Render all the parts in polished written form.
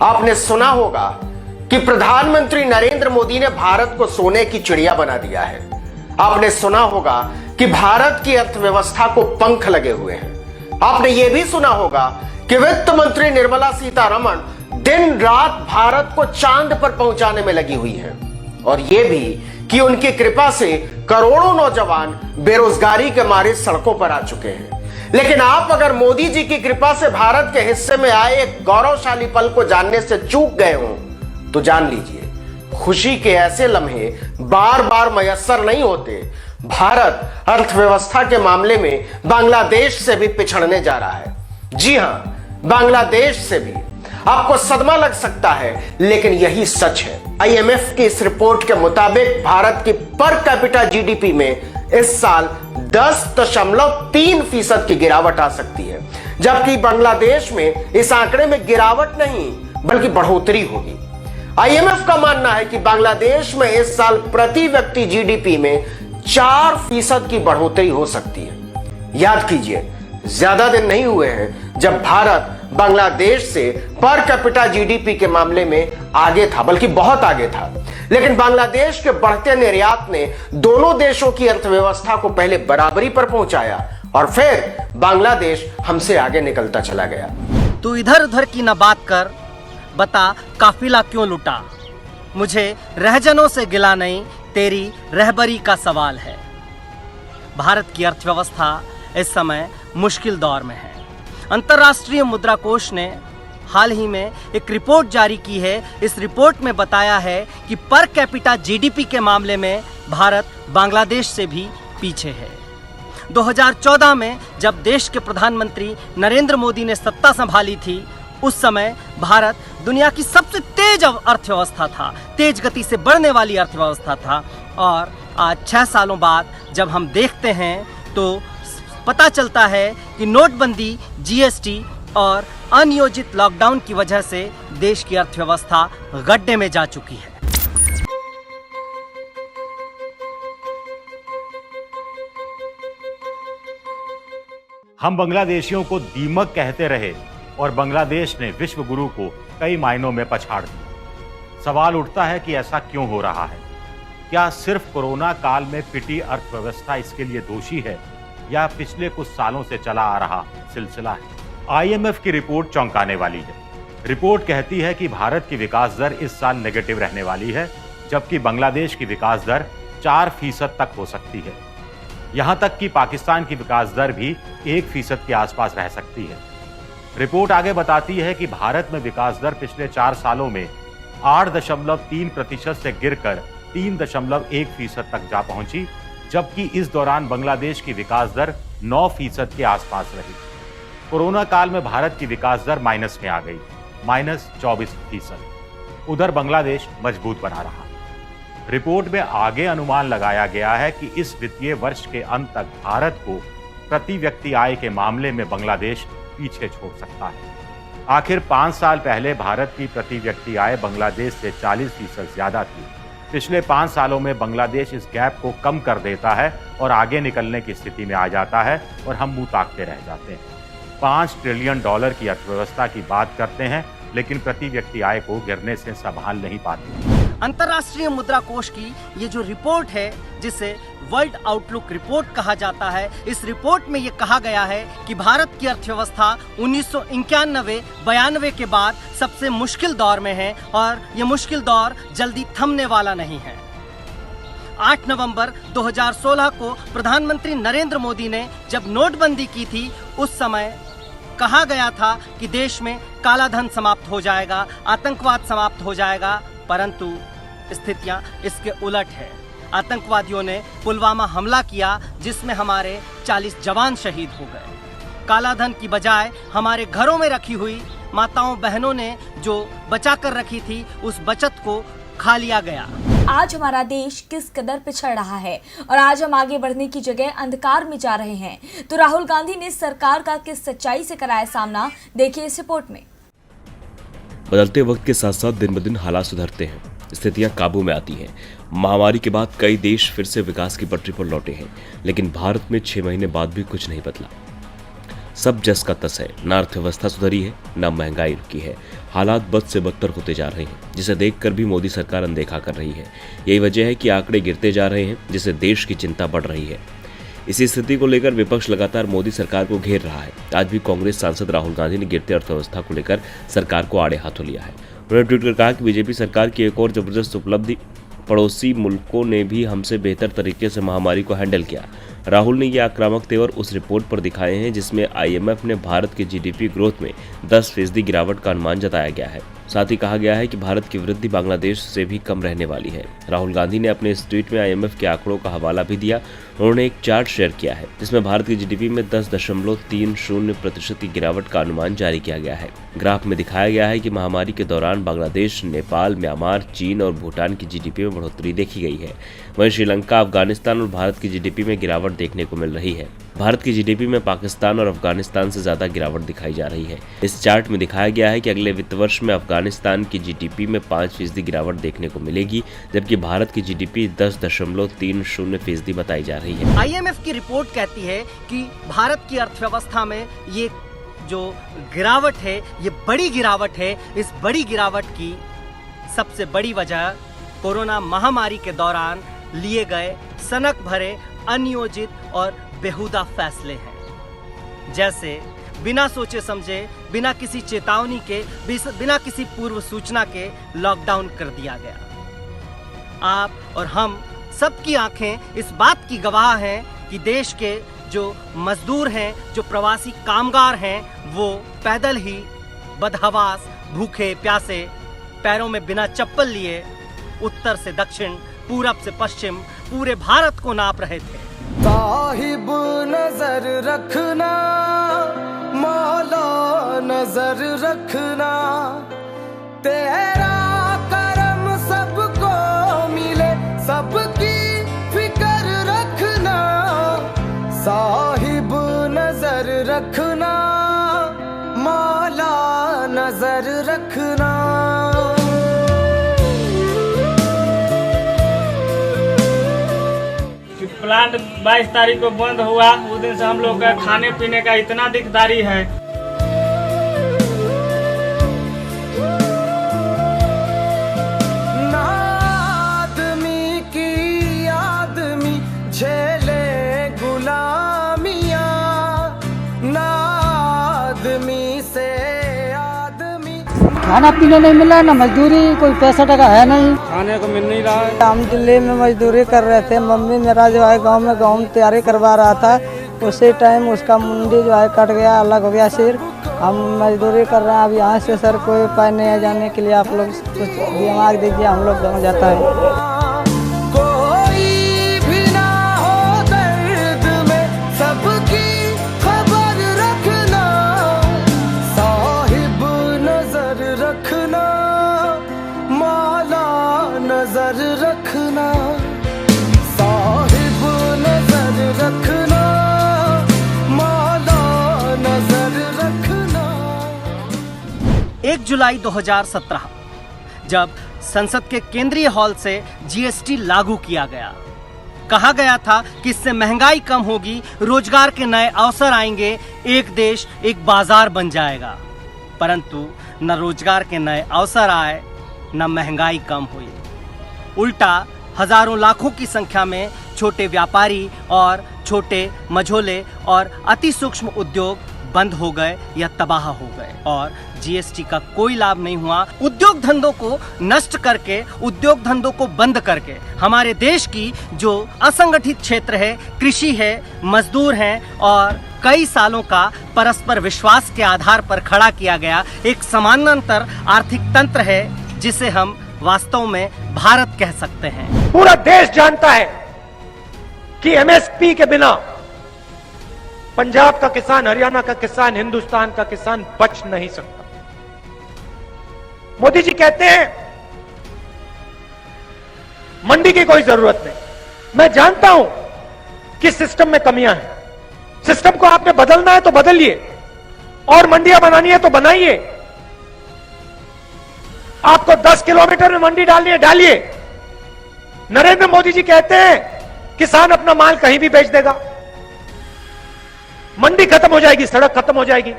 आपने सुना होगा कि प्रधानमंत्री नरेंद्र मोदी ने भारत को सोने की चिड़िया बना दिया है। आपने सुना होगा कि भारत की अर्थव्यवस्था को पंख लगे हुए हैं। आपने यह भी सुना होगा कि वित्त मंत्री निर्मला सीतारमण दिन रात भारत को चांद पर पहुंचाने में लगी हुई है, और यह भी कि उनकी कृपा से करोड़ों नौजवान बेरोजगारी के मारे सड़कों पर आ चुके हैं। लेकिन आप अगर मोदी जी की कृपा से भारत के हिस्से में आए एक गौरवशाली पल को जानने से चूक गए हों, तो जान लीजिए खुशी के ऐसे लम्हे बार बार मयस्सर नहीं होते। भारत अर्थव्यवस्था के मामले में बांग्लादेश से भी पिछड़ने जा रहा है। जी हां, बांग्लादेश से भी। आपको सदमा लग सकता है, लेकिन यही सच है। आईएमएफ की इस रिपोर्ट के मुताबिक भारत की पर कैपिटा जीडीपी में इस साल 10.3% की गिरावट आ सकती है, जबकि बांग्लादेश में इस आंकड़े में गिरावट नहीं बल्कि बढ़ोतरी होगी। आईएमएफ का मानना है कि बांग्लादेश में इस साल प्रति व्यक्ति जीडीपी में 4% की बढ़ोतरी हो सकती है। याद कीजिए, ज्यादा दिन नहीं हुए हैं जब भारत बांग्लादेश से पर कैपिटा जीडीपी के मामले में आगे था, बल्कि बहुत आगे था। लेकिन बांग्लादेश के बढ़ते निर्यात ने दोनों देशों की अर्थव्यवस्था को पहले बराबरी पर पहुंचाया और फिर बांग्लादेश हमसे आगे निकलता चला गया। तू इधर उधर की न बात कर, बता काफिला क्यों लुटा। मुझे रहजनों से गिला नहीं, तेरी रहबरी का सवाल है। भारत की अर्थव्यवस्था इस समय मुश्किल दौर में है। अंतर्राष्ट्रीय मुद्रा कोष ने हाल ही में एक रिपोर्ट जारी की है। इस रिपोर्ट में बताया है कि पर कैपिटा जीडीपी के मामले में भारत बांग्लादेश से भी पीछे है। 2014 में जब देश के प्रधानमंत्री नरेंद्र मोदी ने सत्ता संभाली थी, उस समय भारत दुनिया की सबसे तेज अर्थव्यवस्था था, तेज गति से बढ़ने वाली अर्थव्यवस्था था। और आज 6 सालों बाद जब हम देखते हैं तो पता चलता है कि नोटबंदी, जीएसटी और अनियोजित लॉकडाउन की वजह से देश की अर्थव्यवस्था गड्ढे में जा चुकी है। हम बांग्लादेशियों को दीमक कहते रहे और बांग्लादेश ने विश्व गुरु को कई मायनों में पछाड़ दिया। सवाल उठता है कि ऐसा क्यों हो रहा है? क्या सिर्फ कोरोना काल में पिटी अर्थव्यवस्था इसके लिए दोषी है, या पिछले कुछ सालों से चला आ रहा सिलसिला है? आईएमएफ की रिपोर्ट चौंकाने वाली है। रिपोर्ट कहती है कि भारत की विकास दर इस साल नेगेटिव रहने वाली है, जबकि बांग्लादेश की विकास दर 4% तक हो सकती है। यहां तक कि पाकिस्तान की विकास दर भी 1% के आसपास रह सकती है। रिपोर्ट आगे बताती है कि भारत में विकास दर पिछले 4 सालों में 8.3% से गिरकर 3.1% तक जा पहुंची, जबकि इस दौरान बांग्लादेश की विकास दर 9% के आसपास रही। कोरोना काल में भारत की विकास दर माइनस में आ गई, -24%। उधर बांग्लादेश मजबूत बना रहा। रिपोर्ट में आगे अनुमान लगाया गया है कि इस वित्तीय वर्ष के अंत तक भारत को प्रति व्यक्ति आय के मामले में बांग्लादेश पीछे छोड़ सकता है। आखिर 5 साल पहले भारत की प्रति व्यक्ति आय बांग्लादेश से 40% ज्यादा थी। पिछले 5 सालों में बांग्लादेश इस गैप को कम कर देता है और आगे निकलने की स्थिति में आ जाता है, और हम मुंह ताकते रह जाते हैं। $5 ट्रिलियन की अर्थव्यवस्था की बात करते हैं, लेकिन प्रति व्यक्ति आय को गिरने से संभाल नहीं पाते। अंतर्राष्ट्रीय मुद्रा कोष की ये जो रिपोर्ट है, जिसे वर्ल्ड आउटलुक रिपोर्ट कहा जाता है, इस रिपोर्ट में ये कहा गया है कि भारत की अर्थव्यवस्था 1991-92 के बाद सबसे मुश्किल दौर में है, और ये मुश्किल दौर जल्दी थमने वाला नहीं है। 8 नवंबर 2016 को प्रधानमंत्री नरेंद्र मोदी ने जब नोटबंदी की थी, उस समय कहा गया था कि देश में काला धन समाप्त हो जाएगा, आतंकवाद समाप्त हो जाएगा, परंतु स्थितियां इसके उलट है। आतंकवादियों ने पुलवामा हमला किया, जिसमें हमारे 40 जवान शहीद हो गए। काला धन की बजाय हमारे घरों में रखी हुई माताओं बहनों ने जो बचा कर रखी थी, उस बचत को खा लिया गया। आज हमारा देश किस कदर पिछड़ रहा है और आज हम आगे बढ़ने की जगह अंधकार में जा रहे हैं, तो राहुल गांधी ने सरकार का किस सच्चाई से कराया सामना, देखिए इस रिपोर्ट में। बदलते वक्त के साथ साथ दिन ब दिन हालात सुधरते हैं, स्थितियां काबू में आती हैं। महामारी के बाद कई देश फिर से विकास की पटरी पर लौटे हैं, लेकिन भारत में 6 महीने बाद भी कुछ नहीं बदला। सब जस का तस है, न अर्थव्यवस्था सुधरी है, न महंगाई रुकी है। हालात बद से बदतर होते जा रहे हैं, जिसे देखकर भी मोदी सरकार अनदेखा कर रही है। यही वजह है कि आंकड़े गिरते जा रहे हैं, जिससे देश की चिंता बढ़ रही है। इसी स्थिति को लेकर विपक्ष लगातार मोदी सरकार को घेर रहा है। आज भी कांग्रेस सांसद राहुल गांधी ने गिरते अर्थव्यवस्था को लेकर सरकार को आड़े हाथों लिया है। उन्होंने ट्वीट कर कहा कि बीजेपी सरकार की एक और जबरदस्त उपलब्धि, पड़ोसी मुल्कों ने भी हमसे बेहतर तरीके से महामारी को हैंडल किया। राहुल ने ये आक्रामक तेवर उस रिपोर्ट पर दिखाए हैं जिसमें IMF ने भारत के GDP ग्रोथ में 10% गिरावट का अनुमान जताया गया है। साथ ही कहा गया है कि भारत की वृद्धि बांग्लादेश से भी कम रहने वाली है। राहुल गांधी ने अपने इस ट्वीट में IMF के आंकड़ों का हवाला भी दिया। उन्होंने एक चार्ट शेयर किया है जिसमें भारत की GDP में 10.30% की गिरावट का अनुमान जारी किया गया है। ग्राफ में दिखाया गया है कि महामारी के दौरान बांग्लादेश, नेपाल, म्यांमार, चीन और भूटान की GDP में बढ़ोतरी देखी गई है। वहीं श्रीलंका, अफगानिस्तान और भारत की GDP में गिरावट देखने को मिल रही है। भारत की GDP में पाकिस्तान और अफगानिस्तान से ज्यादा गिरावट दिखाई जा रही है। इस चार्ट में दिखाया गया है कि अगले वित्त वर्ष में अफगानिस्तान की GDP में 5% गिरावट देखने को मिलेगी, जबकि भारत की GDP 10.30% बताई जा रही है। IMF की रिपोर्ट कहती है कि भारत की अर्थव्यवस्था में ये जो गिरावट है, ये बड़ी गिरावट है। इस बड़ी गिरावट की सबसे बड़ी वजह कोरोना महामारी के दौरान लिए गए सनक भरे, अनियोजित और बेहुदा फैसले हैं। जैसे बिना सोचे समझे, बिना किसी चेतावनी के, बिना किसी पूर्व सूचना के लॉकडाउन कर दिया गया। आप और हम सबकी आंखें इस बात की गवाह हैं कि देश के जो मजदूर हैं, जो प्रवासी कामगार हैं, वो पैदल ही बदहवास, भूखे प्यासे, पैरों में बिना चप्पल लिए उत्तर से दक्षिण, पूरब से पश्चिम पूरे भारत को नाप रहे थे। साहिब नजर रखना, मौला नजर रखना, तेरा करम सबको मिले, सबकी फिक्र रखना। साहिब नजर रखना, मौला नजर रखना। प्लांट 22 तारीख को बंद हुआ, उस दिन से हम लोग का खाने पीने का इतना दिकदारी है। ना आदमी की आदमी झेले गुलामियां, ना आदमी से आदमी। खाना पीना नहीं मिला, ना मजदूरी, कोई पैसा टका है नहीं, खाने को मिल नहीं रहा है। हम दिल्ली में मजदूरी कर रहे थे। मम्मी मेरा जो है गांव में तैयारी करवा रहा था, उसी टाइम उसका मुंडी जो है कट गया, अलग हो गया सिर। हम मजदूरी कर रहे हैं। अब यहाँ से सर कोई उपाय नहीं है जाने के लिए। आप लोग कुछ दिमाग दीजिए, हम लोग गाँव जाता है। नजर रखना, साहिब नजर रखना, मौला नजर रखना। 1 जुलाई 2017 जब संसद के केंद्रीय हॉल से GST लागू किया गया, कहा गया था कि इससे महंगाई कम होगी, रोजगार के नए अवसर आएंगे, एक देश एक बाजार बन जाएगा। परंतु न रोजगार के नए अवसर आए, न महंगाई कम हुई। उल्टा हजारों लाखों की संख्या में छोटे व्यापारी और छोटे मझोले और अति सूक्ष्म उद्योग बंद हो गए या तबाह हो गए और GST का कोई लाभ नहीं हुआ। उद्योग धंधों को नष्ट करके, उद्योग धंधों को बंद करके हमारे देश की जो असंगठित क्षेत्र है, कृषि है, मजदूर हैं और कई सालों का परस्पर विश्वास के आधार पर खड़ा किया गया एक समानांतर आर्थिक तंत्र है, जिसे हम वास्तव में भारत कह सकते हैं। पूरा देश जानता है कि MSP के बिना पंजाब का किसान, हरियाणा का किसान, हिंदुस्तान का किसान बच नहीं सकता। मोदी जी कहते हैं मंडी की कोई जरूरत नहीं। मैं जानता हूं कि सिस्टम में कमियां हैं। सिस्टम को आपने बदलना है तो बदलिए, और मंडियां बनानी है तो बनाइए। आपको 10 किलोमीटर में मंडी डालनी है, डालिए। नरेंद्र मोदी जी कहते हैं किसान अपना माल कहीं भी बेच देगा। मंडी खत्म हो जाएगी, सड़क खत्म हो जाएगी।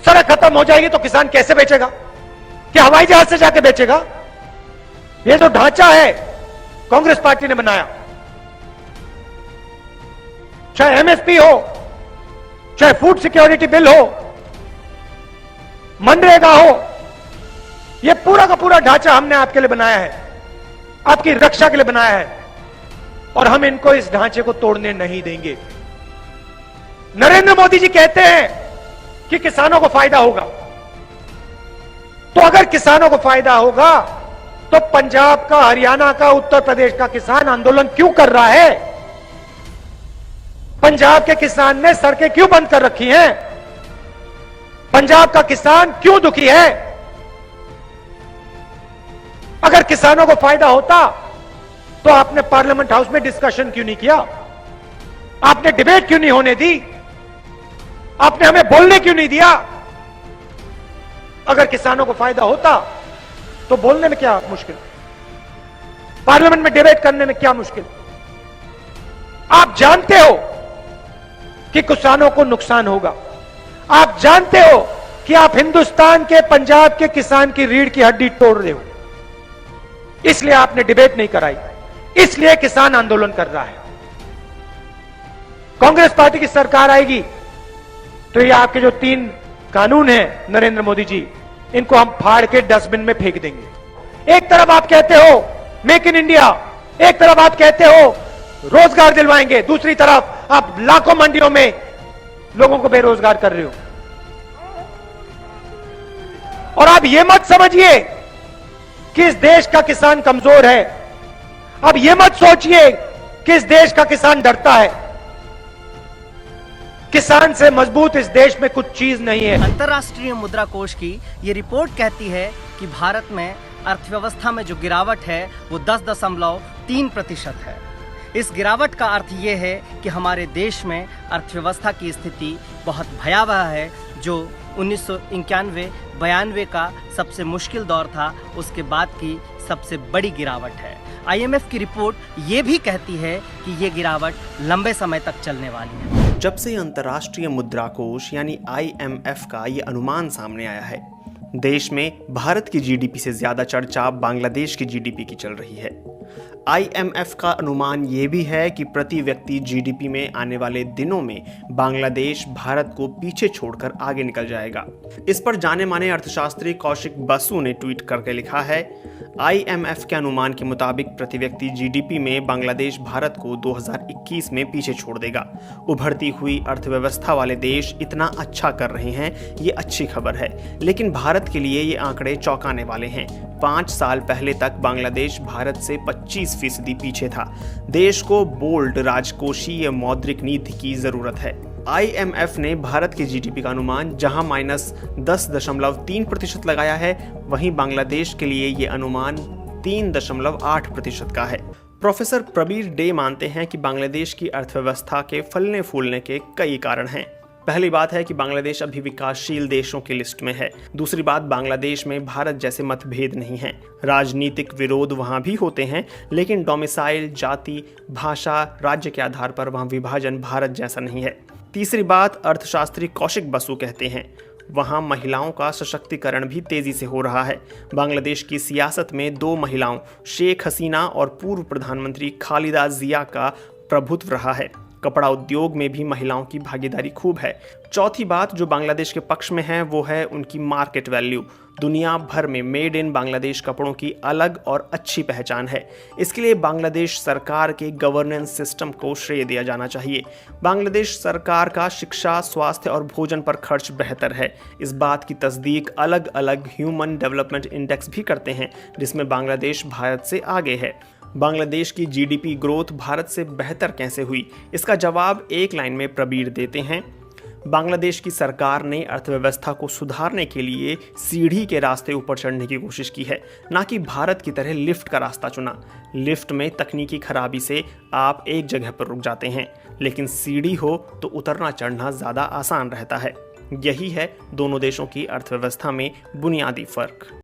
सड़क खत्म हो जाएगी तो किसान कैसे बेचेगा? क्या हवाई जहाज से जाके बेचेगा? ये जो ढांचा है कांग्रेस पार्टी ने बनाया, चाहे एमएसपी हो, चाहे फूड सिक्योरिटी बिल हो, मनरेगा हो, यह पूरा का पूरा ढांचा हमने आपके लिए बनाया है, आपकी रक्षा के लिए बनाया है, और हम इनको इस ढांचे को तोड़ने नहीं देंगे। नरेंद्र मोदी जी कहते हैं कि किसानों को फायदा होगा, तो अगर किसानों को फायदा होगा तो पंजाब का, हरियाणा का, उत्तर प्रदेश का किसान आंदोलन क्यों कर रहा है? पंजाब के किसान ने सड़कें क्यों बंद कर रखी हैं? पंजाब का किसान क्यों दुखी है? अगर किसानों को फायदा होता तो आपने पार्लियामेंट हाउस में डिस्कशन क्यों नहीं किया? आपने डिबेट क्यों नहीं होने दी? आपने हमें बोलने क्यों नहीं दिया? अगर किसानों को फायदा होता तो बोलने में क्या मुश्किल? पार्लियामेंट में डिबेट करने में क्या मुश्किल? आप जानते हो कि किसानों को नुकसान होगा, आप जानते हो कि आप हिंदुस्तान के, पंजाब के किसान की रीढ़ की हड्डी तोड़ रहे हो, इसलिए आपने डिबेट नहीं कराई, इसलिए किसान आंदोलन कर रहा है। कांग्रेस पार्टी की सरकार आएगी तो ये आपके जो 3 कानून हैं नरेंद्र मोदी जी, इनको हम फाड़ के डस्टबिन में फेंक देंगे। एक तरफ आप कहते हो मेक इन इंडिया, एक तरफ आप कहते हो रोजगार दिलवाएंगे, दूसरी तरफ आप लाखों मंडियों में लोगों को बेरोजगार कर रहे हो। और आप ये मत समझिए कि इस देश का किसान कमजोर है, अब ये मत सोचिए कि इस देश का किसान डरता है। किसान से मजबूत इस देश में कुछ चीज नहीं है। अंतर्राष्ट्रीय मुद्रा कोष की ये रिपोर्ट कहती है कि भारत में अर्थव्यवस्था में जो गिरावट है वो 10.3% है। इस गिरावट का अर्थ ये है कि हमारे देश में अर्थव्यवस्था की स्थिति बहुत भयावह है, जो 1991-92 का सबसे मुश्किल दौर था, उसके बाद की सबसे बड़ी गिरावट है। IMF की रिपोर्ट ये भी कहती है कि ये गिरावट लंबे समय तक चलने वाली है। जब से अंतर्राष्ट्रीय मुद्रा कोष यानी IMF का ये अनुमान सामने आया है, देश में भारत की जीडीपी से ज्यादा चर्चा बांग्लादेश की जीडीपी की चल रही है। IMF का अनुमान ये भी है कि प्रति व्यक्ति जीडीपी में आने वाले दिनों में बांग्लादेश भारत को पीछे छोड़कर आगे निकल जाएगा। इस पर जाने माने अर्थशास्त्री कौशिक बसु ने ट्वीट करके लिखा है, IMF के अनुमान के मुताबिक प्रति व्यक्ति जीडीपी में बांग्लादेश भारत को 2021 में पीछे छोड़ देगा। उभरती हुई अर्थव्यवस्था वाले देश इतना अच्छा कर रहे हैं, ये अच्छी खबर है, लेकिन भारत के लिए ये आंकड़े चौंकाने वाले हैं। 5 साल पहले तक बांग्लादेश भारत से 25% पीछे था। देश को बोल्ड राजकोषीय मौद्रिक नीति की जरूरत है। IMF ने भारत के जीडीपी का अनुमान जहां -10.3% लगाया है, वहीं बांग्लादेश के लिए ये अनुमान 3.8% का है। प्रोफेसर प्रबीर डे मानते हैं कि बांग्लादेश की अर्थव्यवस्था के फलने फूलने के कई कारण हैं। पहली बात है कि बांग्लादेश अभी विकासशील देशों की लिस्ट में है। दूसरी बात, बांग्लादेश में भारत जैसे मतभेद नहीं हैं। राजनीतिक विरोध वहाँ भी होते हैं, लेकिन डोमिसाइल, जाति, भाषा, राज्य के आधार पर वहाँ विभाजन भारत जैसा नहीं है। तीसरी बात, अर्थशास्त्री कौशिक बसु कहते हैं, वहाँ महिलाओं का सशक्तिकरण भी तेजी से हो रहा है। बांग्लादेश की सियासत में 2 महिलाओं, शेख हसीना और पूर्व प्रधानमंत्री खालिदा जिया का प्रभुत्व रहा है। कपड़ा उद्योग में भी महिलाओं की भागीदारी खूब है। चौथी बात जो बांग्लादेश के पक्ष में है वो है उनकी मार्केट वैल्यू। दुनिया भर में मेड इन बांग्लादेश कपड़ों की अलग और अच्छी पहचान है। इसके लिए बांग्लादेश सरकार के गवर्नेंस सिस्टम को श्रेय दिया जाना चाहिए। बांग्लादेश सरकार का शिक्षा, स्वास्थ्य और भोजन पर खर्च बेहतर है। इस बात की तस्दीक अलग अलग ह्यूमन डेवलपमेंट इंडेक्स भी करते हैं, जिसमें बांग्लादेश भारत से आगे है। बांग्लादेश की जीडीपी ग्रोथ भारत से बेहतर कैसे हुई? इसका जवाब एक लाइन में प्रबीर देते हैं, बांग्लादेश की सरकार ने अर्थव्यवस्था को सुधारने के लिए सीढ़ी के रास्ते ऊपर चढ़ने की कोशिश की है, ना कि भारत की तरह लिफ्ट का रास्ता चुना। लिफ्ट में तकनीकी खराबी से आप एक जगह पर रुक जाते हैं, लेकिन सीढ़ी हो तो उतरना चढ़ना ज़्यादा आसान रहता है। यही है दोनों देशों की अर्थव्यवस्था में बुनियादी फर्क।